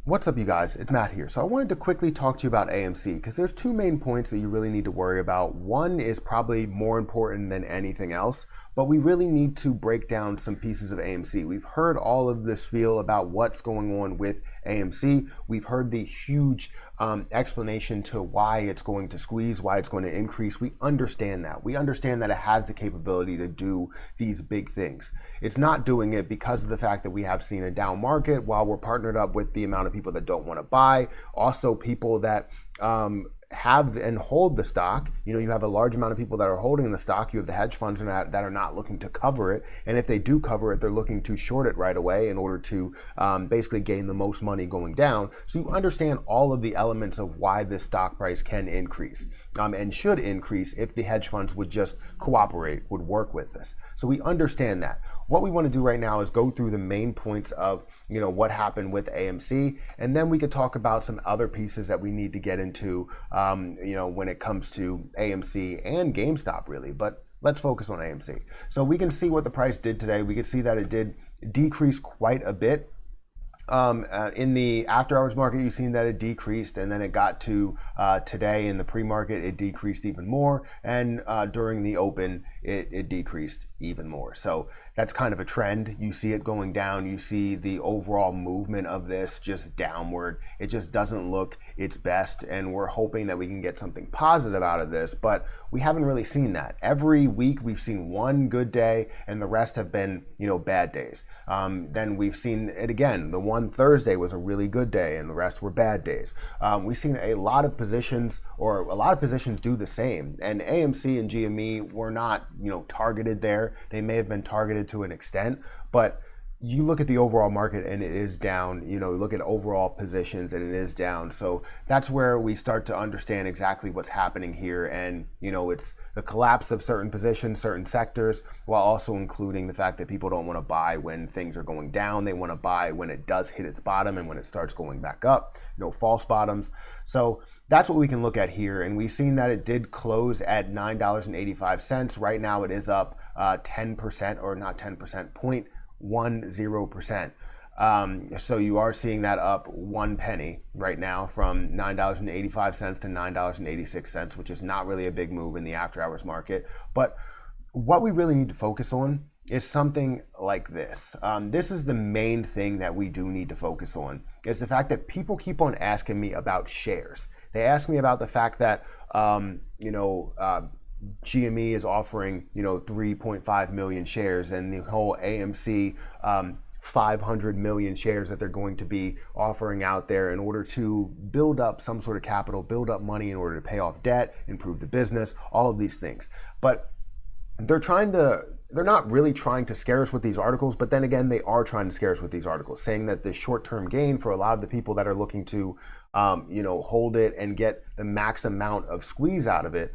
What's up, you guys? It's Matt here. So I wanted to quickly talk to you about AMC because there's two main points that you really need to worry about. One is probably more important than anything else, but we really need to break down some pieces of AMC. We've heard all of this feel about what's going on with AMC. We've heard the huge explanation to why it's going to squeeze, why it's going to increase. We understand that. We understand that it has the capability to do these big things. It's not doing it because of the fact that we have seen a down market while we're partnered up with the amount of people that don't want to buy. Also, people that have and hold the stock. You have a large amount of people that are holding the stock. You have the hedge funds that are not looking to cover it. And if they do cover it, they're looking to short it right away in order to basically gain the most money going down. So you understand all of the elements of why this stock price can increase and should increase if the hedge funds would just cooperate, would work with this. So we understand that. What we want to do right now is go through the main points of what happened with AMC, and then we could talk about some other pieces that we need to get into when it comes to AMC and GameStop really, but let's focus on AMC. So we can see what the price did today. We can see that it did decrease quite a bit. In the after hours market, you've seen that it decreased, and then it got to today in the pre-market, it decreased even more, and during the open, it decreased even more. So that's kind of a trend. You see it going down. You see the overall movement of this just downward. It just doesn't look its best, and we're hoping that we can get something positive out of this, but we haven't really seen that. Every week we've seen one good day, and the rest have been bad days. Then we've seen it again. The one Thursday was a really good day, and the rest were bad days. We've seen a lot of positions do the same, and AMC and GME were not targeted there. They may have been targeted to an extent, but you look at the overall market and it is down. You look at overall positions and it is down. So that's where we start to understand exactly what's happening here. And it's the collapse of certain positions, certain sectors, while also including the fact that people don't want to buy when things are going down. They want to buy when it does hit its bottom and when it starts going back up, false bottoms. So that's what we can look at here. And we've seen that it did close at $9.85. Right now it is up 10%, or not 10%, 0.10%. So you are seeing that up 1 penny right now from $9.85 to $9.86, which is not really a big move in the after hours market. But what we really need to focus on is something like this. This is the main thing that we do need to focus on. It's the fact that people keep on asking me about shares. They ask me about the fact that GME is offering 3.5 million shares, and the whole AMC 500 million shares that they're going to be offering out there in order to build up some sort of capital, build up money in order to pay off debt, improve the business, all of these things. But they're not really trying to scare us with these articles, but then again, they are trying to scare us with these articles, saying that the short-term gain for a lot of the people that are looking to hold it and get the max amount of squeeze out of it,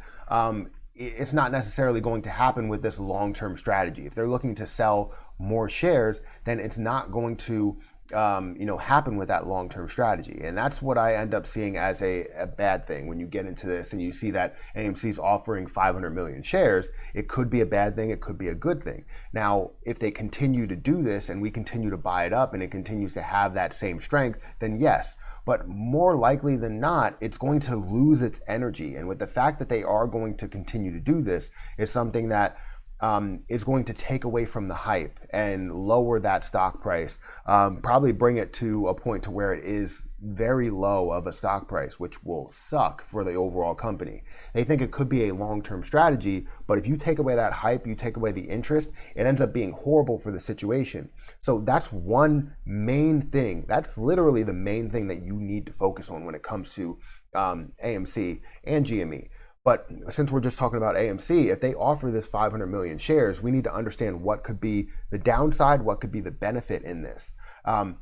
it's not necessarily going to happen with this long-term strategy. If they're looking to sell more shares, then it's not going to happen with that long-term strategy. And that's what I end up seeing as a bad thing when you get into this and you see that AMC's offering 500 million shares. It could be a bad thing, it could be a good thing. Now, if they continue to do this and we continue to buy it up and it continues to have that same strength, then yes. But more likely than not, it's going to lose its energy. And with the fact that they are going to continue to do this is something that is going to take away from the hype and lower that stock price, probably bring it to a point to where it is very low of a stock price, which will suck for the overall company. They think it could be a long-term strategy, but if you take away that hype, you take away the interest, it ends up being horrible for the situation. So that's one main thing. That's literally the main thing that you need to focus on when it comes to AMC and GME. But since we're just talking about AMC, if they offer this 500 million shares, we need to understand what could be the downside, what could be the benefit in this. And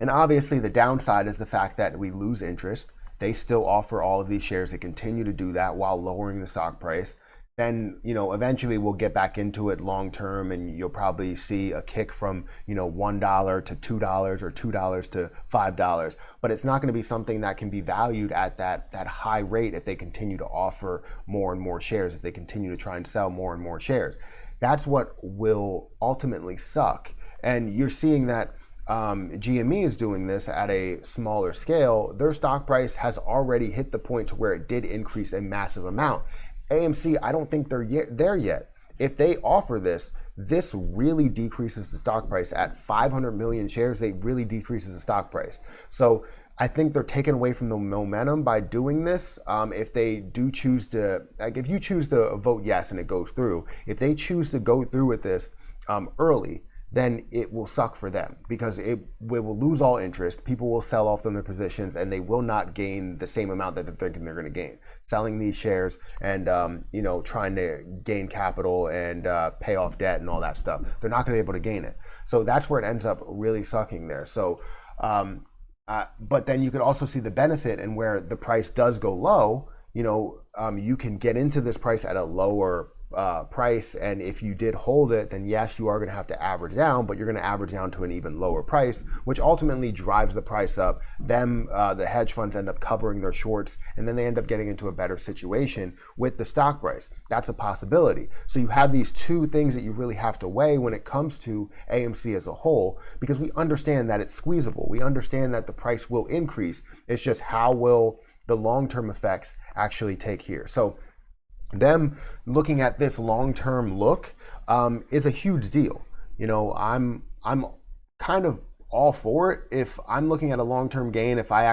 obviously the downside is the fact that we lose interest. They still offer all of these shares. They continue to do that while lowering the stock price. Then, eventually we'll get back into it long term, and you'll probably see a kick from, $1 to $2 or $2 to $5. But it's not going to be something that can be valued at that high rate if they continue to offer more and more shares, if they continue to try and sell more and more shares. That's what will ultimately suck. And you're seeing that GME is doing this at a smaller scale, their stock price has already hit the point to where it did increase a massive amount. AMC, I don't think they're there yet. If they offer this, this really decreases the stock price. At 500 million shares, they really decreases the stock price. So I think they're taking away from the momentum by doing this. If they do choose to, like if you choose to vote yes and it goes through, if they choose to go through with this early, then it will suck for them because it will lose all interest. People will sell off them their positions and they will not gain the same amount that they're thinking they're going to gain. Selling these shares and trying to gain capital and pay off debt and all that stuff, they're not going to be able to gain it. So that's where it ends up really sucking there. So, but then you could also see the benefit and where the price does go low. You can get into this price at a lower price, and if you did hold it, then yes, you are going to have to average down, but you're going to average down to an even lower price, which ultimately drives the price up. Then the hedge funds end up covering their shorts, and then they end up getting into a better situation with the stock price. That's a possibility. So you have these two things that you really have to weigh when it comes to AMC as a whole, because we understand that it's squeezable. We understand that the price will increase. It's just how will the long-term effects actually take here. So them looking at this long-term look is a huge deal. I'm kind of all for it. If I'm looking at a long-term gain, if I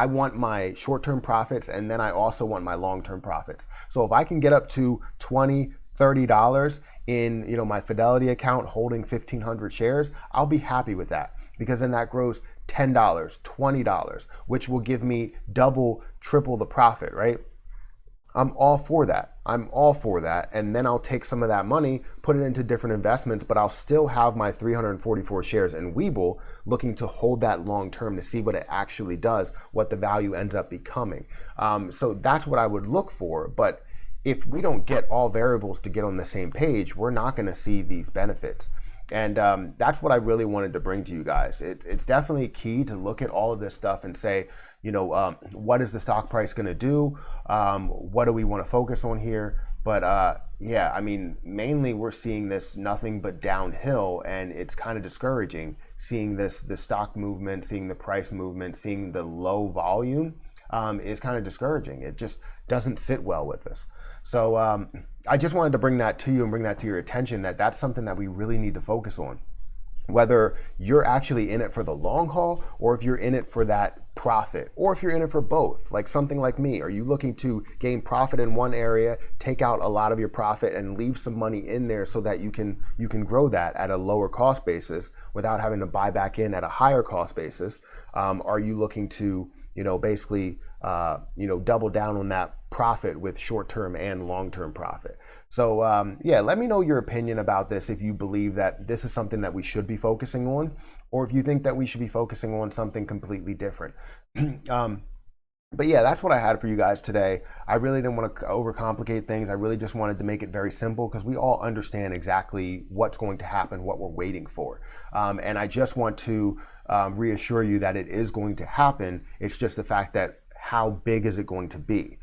want my short-term profits and then I also want my long-term profits. So if I can get up to $20, $30 in my Fidelity account holding 1,500 shares, I'll be happy with that, because then that grows $10, $20, which will give me double, triple the profit, right? I'm all for that. And then I'll take some of that money, put it into different investments, but I'll still have my 344 shares in Webull, looking to hold that long term to see what it actually does, what the value ends up becoming. So that's what I would look for. But if we don't get all variables to get on the same page, we're not going to see these benefits. And that's what I really wanted to bring to you guys. It's definitely key to look at all of this stuff and say, what is the stock price going to do? What do we want to focus on here? But mainly we're seeing this nothing but downhill, and it's kind of discouraging seeing the stock movement, seeing the price movement, seeing the low volume is kind of discouraging. It just doesn't sit well with us. So I just wanted to bring that to you and bring that to your attention, that that's something that we really need to focus on. Whether you're actually in it for the long haul, or if you're in it for that profit, or if you're in it for both, like something like me. Are you looking to gain profit in one area, take out a lot of your profit and leave some money in there so that you can grow that at a lower cost basis without having to buy back in at a higher cost basis? Are you looking to basically double down on that profit with short-term and long-term profit? So let me know your opinion about this, if you believe that this is something that we should be focusing on, or if you think that we should be focusing on something completely different. But yeah, that's what I had for you guys today. I really didn't want to overcomplicate things. I really just wanted to make it very simple, because we all understand exactly what's going to happen, what we're waiting for. And I just want to reassure you that it is going to happen. It's just the fact that how big is it going to be?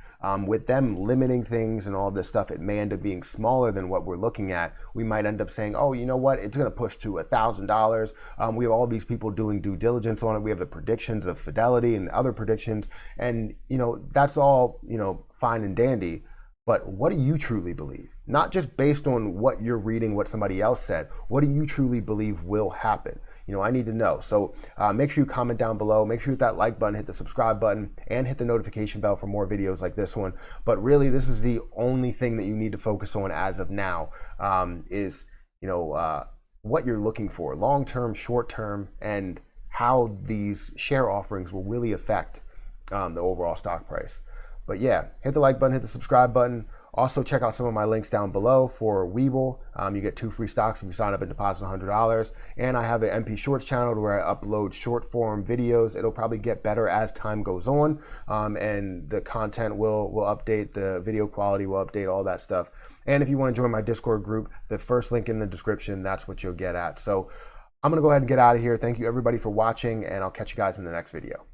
With them limiting things and all this stuff, it may end up being smaller than what we're looking at. We might end up saying, oh, you know what? It's going to push to $1,000. We have all these people doing due diligence on it. We have the predictions of Fidelity and other predictions. And, that's all, fine and dandy. But what do you truly believe? Not just based on what you're reading, what somebody else said. What do you truly believe will happen? I need to know. So make sure you comment down below. Make sure you hit that like button, hit the subscribe button, and hit the notification bell for more videos like this one. But really, this is the only thing that you need to focus on as of now, is what you're looking for, long-term, short-term, and how these share offerings will really affect the overall stock price. But yeah, hit the like button, hit the subscribe button. Also, check out some of my links down below for Webull. You get 2 free stocks if you sign up and deposit $100. And I have an MP Shorts channel where I upload short form videos. It'll probably get better as time goes on, and the content will update, the video quality will update, all that stuff. And if you want to join my Discord group, the first link in the description, that's what you'll get at. So I'm going to go ahead and get out of here. Thank you everybody for watching, and I'll catch you guys in the next video.